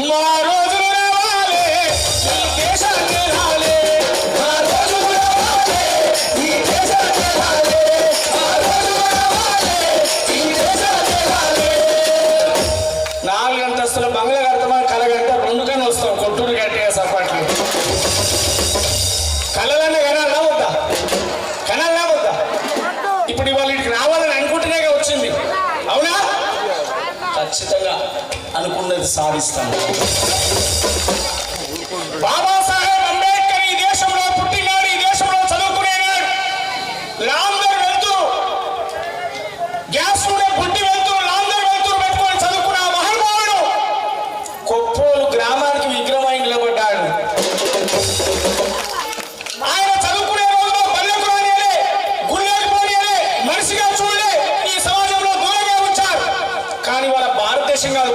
మా రోజులు రావాలి ఈ దేశాన్ని రాలే, మా రోజులు రావాలి ఈ దేశాన్ని రాలే, మా రోజులు రావాలి ఈ దేశాన్ని రాలే. 4 అంతస్తుల బంగ్లా కడతామని కలగంట 2 కన్నా వస్తాం కొట్టూరు గట్టిగా సపాట్లు. కళలన్నా కనాలా వద్దా? కనాలా వద్దా? ఇప్పుడు ఇవాళ ఇక్కడికి రావాలని అనుకుంటేనేగా వచ్చింది, అవునా? ఖచ్చితంగా అనుకున్నది సాధిస్తాను. బాబాసాహెబ్ అంబేద్కర్ ఈ దేశంలో పుట్టినాడు, ఈ దేశంలో చదువుకునేనాడు. లాందరు వెళ్తూ గ్యాస్ పుట్టి వెళ్తూ లాందరు వెళ్తూ పెట్టుకొని చదువుకున్న మహానుభావుడు కొప్పోలు గ్రామానికి విగ్రహమై నిలబడ్డాడు. ఆయన చదువుకునే రోజులో పల్లెకు రానియలే, గుళ్ళకి పోనీయలే, మనిషిగా చూడలే, ఈ సమాజంలో దూరంగా ఉంచారు. కానీ వాళ్ళ భారతదేశం కాదు,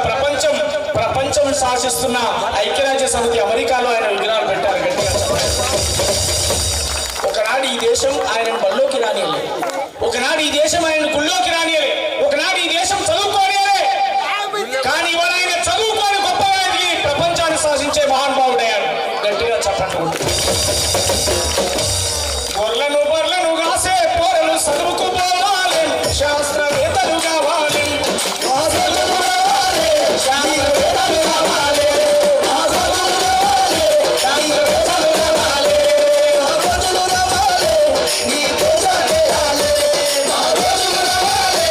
ప్రపంచం శాసిస్తున్న ఐక్యరాజ్య సమితి అమెరికాలో ఆయన విగ్రహాలు పెట్టారు గట్టిగా. ఒకనాడు ఈ దేశం ఆయన బళ్ళోకి రానియలే, ఒకనాడు ఈ దేశం ఆయన గుళ్ళోకి రానియలే, ఒకనాడు ఈ దేశం చదువుకోనియలే. కానీ ఇవాళ ఆయన చదువుకొని గొప్పగా ఎదిగి ప్రపంచాన్ని శాసించే మహానుభావుడయ్యాడు. గట్టిగా చెప్పండి. బర్లను కాసే పోరలు చదువుకు పోవాలి, శాస్త్రవేత్తలు కావాలి, శాస్త్రవేత్తలు కావాలి, శాస్త్రవేత్తలు కావాలి. ఈ దేశాన్ని రాలే, మా రోజులు రావాలి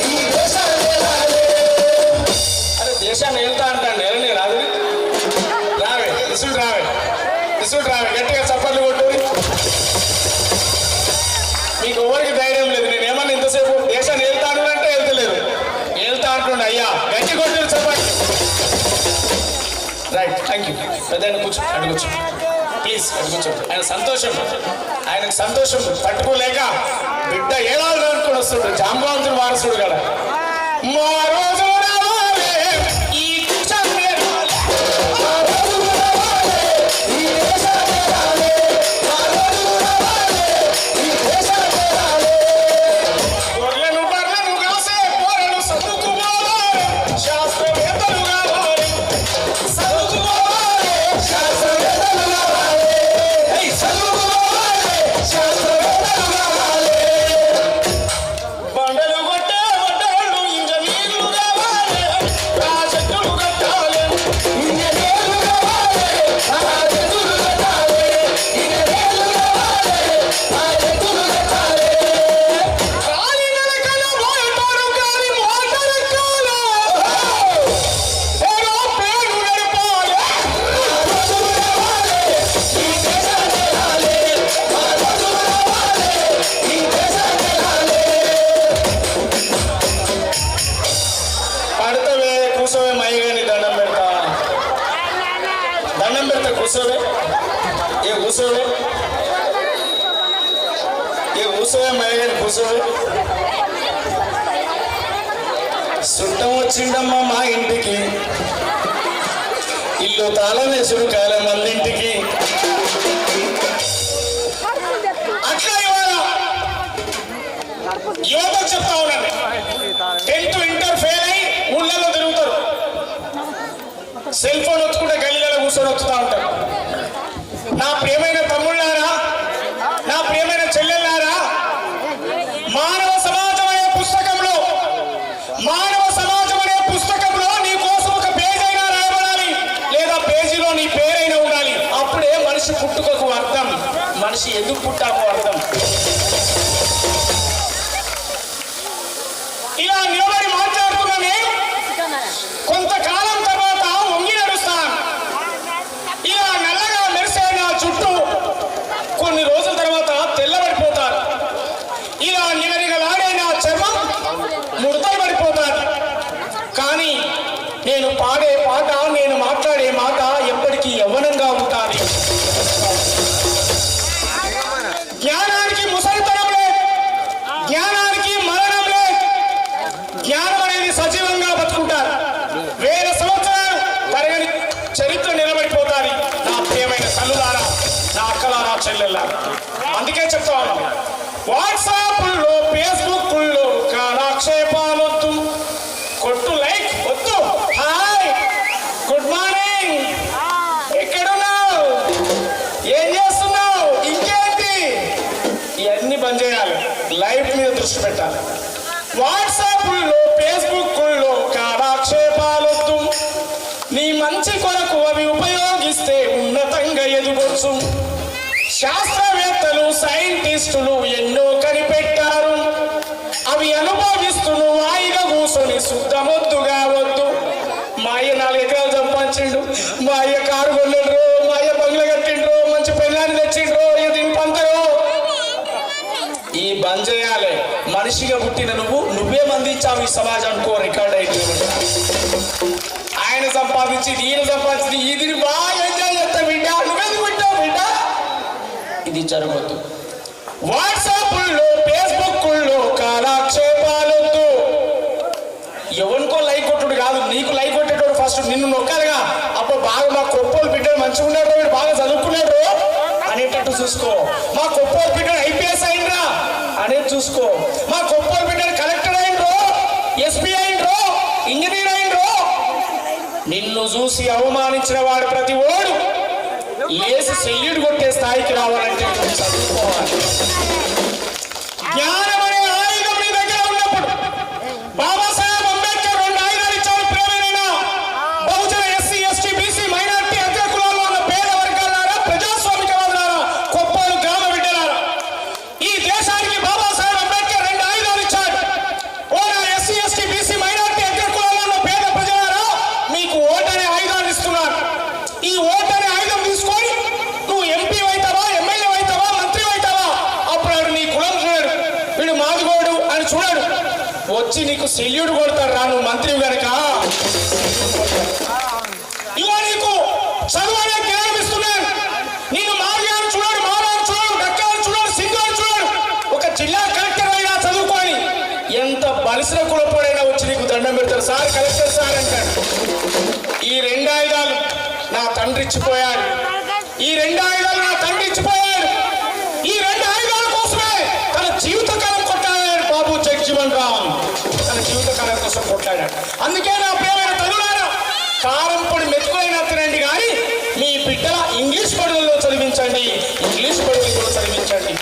ఈ దేశాన్ని రాలే. అరే దేశాన్ని వెళ్తా అంటాను, నెలని రాదు రావే, ఇసుడు రావే, ఇసుడు రావే, గట్టిగా చప్పట్లు కొట్టు. మీకు ఎవరికి ధైర్యం లేదు. నేను ఏమన్నా ఇంతసేపు దేశాన్ని వెళ్తాను అంటే వెళ్తలేదు, వెళ్తా అంటుండే. అయ్యా గట్టి కొట్టు చెప్పండి. Right, thank you. పెద్ద కూర్చో, అటు కూర్చో ప్లీజ్, అటు కూర్చో. ఆయనకు సంతోషం తట్టుకోలేక బిడ్డ ఏడాది అనుకుని వస్తుండ్రు, జాంబవంతుడు వారసుడు కదా. మా రోజులు రావాలి ఈ దేశాన్ని రాలే, మా రోజులు రావాలి ఈ దేశాన్ని రాలే, మా రోజులు రావాలి ఈ దేశాన్ని రాలే. బర్లను కాసే పోరలు చదువుకోవాలి, శాస్త్రవేత్తలు కావాలి, చదువుకోవాలి, శాస్త్రవేత్తలు కావాలి, చదువుకోవాలి, శాస్త్రవేత్తలు కావాలి. బండలు కొట్టే వడ్డాళ్ళు ఇంజనీర్లు కావాలి, ప్రాజెక్టులు కట్టాలి, ఇంజనీర్లు కావాలి, ప్రాజెక్టులు కట్టాలి, ఇంజనీర్లు కావాలి, ప్రాజెక్టులు కట్టాలి. గాలి నడకల మోటారు, గాలి మోటారు ఎక్కాలి, ఏరోప్లేను నడపాలి. మా రోజులు రావాలి ఈ దేశాన్ని రాలే, మా రోజులు రావాలి ఈ దేశాన్ని రాలే. పడతవే కూసోవే మైగాని దండం పెడతా, దండం పెడతా కూసోవే, ఏ కూసోవే, ఏ కూసోవే మైగాని కూసోవే. చుట్టం వచ్చిండమ్మా మా ఇంటికి, ఇల్లు తాళం వేసుడు కాలం మందింటికి. అట్లా ఇవాళ యువతకు చెప్తా ఉన్నాను, 10th ఇంటర్ ఫెయిల్ అయి ఊళ్ళలో తిరుగుతారు, సెల్ ఫోన్ వచ్చుకుంటే గల్లీలలో కూర్చొని వస్తూ ఉంటారు. నా ప్రియమైన తమ్ముళ్ళారా, నా ప్రియమైన చెల్లెళ్ళారా, మానవ సమాజం అనే పుస్తకంలో, మానవ సమాజం అనే పుస్తకంలో నీ కోసం ఒక పేజ్ అయినా రాయబడాలి, లేదా పేజీలో నీ పేరైనా ఉండాలి. అప్పుడే మనిషి పుట్టుకకు అర్థం, మనిషి ఎందుకు పుట్టాకో అర్థం. ఇలా నిలబడి మాట్లాడుతున్న నేను కొంతకాలం తర్వాత వంగి నడుస్తాను. ఇలా నల్లగా మెరిసే నా చుట్టూ కొన్ని రోజుల తర్వాత తెల్లబడిపోతారు. ఇలా నిగనిగలాడే నా చర్మం ముడతలు పడిపోతారు. కానీ నేను పాడే పాట, నేను మాట్లాడే మాట ఎప్పటికీ యవ్వనంగా ఉంటాను. జ్ఞానానికి ముసలితనం లేదు, జ్ఞానానికి మరణం లేదు. జ్ఞానం అనేది సజీవంగా బతుకుంటారు, 1000 సంవత్సరాలు తరగని చరిత్ర నిలబడిపోతారు. నా ప్రియమైన తల్లులారా, నా అక్కలారా, చెల్లెళ్ళారా, అందుకే చెప్తా ఉన్నాను, వాట్సాప్లో ఫేస్బుక్లో కాలక్షేపాలొద్దు, కొట్టు లైక్ వద్దు, హాయ్ గుడ్ మార్నింగ్ లేదు శాస్త్రవేత్తలు సైంటిస్టులు ఎన్నో కనిపెట్టారు. అవి అనుభవిస్తూ హాయిగా కూర్చొని శుద్ధమొద్దుగా వద్దు. మా అయ్య 4 ఎకరాలు సంపాదించిండు, మా అయ్య కారు కొన్నాడు, మా అయ్య బంగ్లా కట్టిండ్రు, మంచి పెళ్ళాన్ని తెచ్చిండ్రు, ఇది పంతరు. ఈ బంద్ చేయాలి. మనిషిగా పుట్టిన నువ్వే మందించావు ఈ సమాజానికి. రికార్డ్ అయితే ఆయన సంపాదించి ఈయన సంపాదించి ఇది బాగా ఎంజాయ్ చేస్తా బిడ్డ, నువ్వెందుకు పెట్టావు బిడ్డ? ఇది జరగద్దు. వాట్సాప్లో ఫేస్బుక్లో కాలక్షేపాలొద్దు. ఎవరికో లైక్ కొట్టుడు కాదు, నీకు లైక్ కొట్టేటోడు ఫస్ట్ నిన్ను నొక్కాలిగా. అప్పుడు బాగా మా కొప్పోలు బిడ్డలు మంచిగా ఉన్నాడు, వీడు బాగా చదువుకున్నాడు అనేటట్టు చూసుకో. మా కొప్పోలు బిడ్డలు ఐపీఎస్ అయినరా అనేది చూసుకో. మా కొప్పోలు బిడ్డలు కలెక్టర్ అయినరో, ఎస్పీ అయినరో, ఇంజనీర్ అయినరో. నిన్ను చూసి అవమానించిన వాడు ప్రతి ఓడు లేసి సెల్యూట్ కొట్టే స్థాయికి రావాలంటే చదువుకోవాలి. జ్ఞానం అనే ఆయుధం నీ దగ్గర ఉన్నప్పుడు బాబాసాహెబ్ అంబేద్కర్ 2 ఆయుధాలు ఇచ్చాడు. ప్రేమైన బహుజన ఎస్సీ ఎస్టీ బీసీ మైనార్టీ అగ్ర కులాల్లో ఉన్న పేద వర్గాలారా, ప్రజాస్వామికవాదులారా, కొప్పలు గ్రామ బిడ్డలారా, ఈ దేశానికి బాబాసాహెబ్ అంబేద్కర్ 2 ఆయుధాలు ఇచ్చాడు. ఓ నా ఎస్సీ ఎస్టీ బీసీ మైనార్టీ అగ్ర కులాల్లో ఉన్న పేద ప్రజలారా, మీకు ఓటనే ఆయుధాన్ని ఇస్తున్నారు. ఈ ఓటనే ఆయుధం తీసుకొని నువ్వు ఎంపీ అవుతావా, ఎమ్మెల్యే అవుతావా, మంత్రి అవుతావా? అప్పుడు నీ కులం చూడాడు, వీడు మాదిగోడు అని చూడాడు, వచ్చి నీకు సెల్యూట్ కొడతారు. రా నువ్వు మంత్రి కనుక. ఇవో నీకు చదువు అనే జ్ఞానం ఇస్తున్నాను. నేను మాదిగాను చూడాడు, మావాను చూడాడు, డక్కాను చూడాడు, సింగాను చూడాడు. ఒక జిల్లా కలెక్టర్ అయినా చదువుకొని ఎంత బలిసిన కులపోడైనా వచ్చి నీకు దండం పెడతారు. సార్ కలెక్టర్ సార్ అంటాడు. ఈ 2 ఆయుధాలు నా తండ్రి ఇచ్చిపోయాడు. ఈ 2 ఆయుధాలు నా తండ్రి ఇచ్చిపోయాడు. ఈ 2 ఆయుధాల కోసమే తన జీవితకాలం కొట్లాడాడు బాబు జగజ్జీవన్ రామ్. తన జీవితకాలం కోసం కొట్లాడాడు. అందుకే నా ప్రియమైన తల్లులారా, కారం పొడి మెతుకులైనా తినండి కానీ మీ బిడ్డ ఇంగ్లీష్ బడులలో చదివించండి, ఇంగ్లీష్ బడులలో చదివించండి.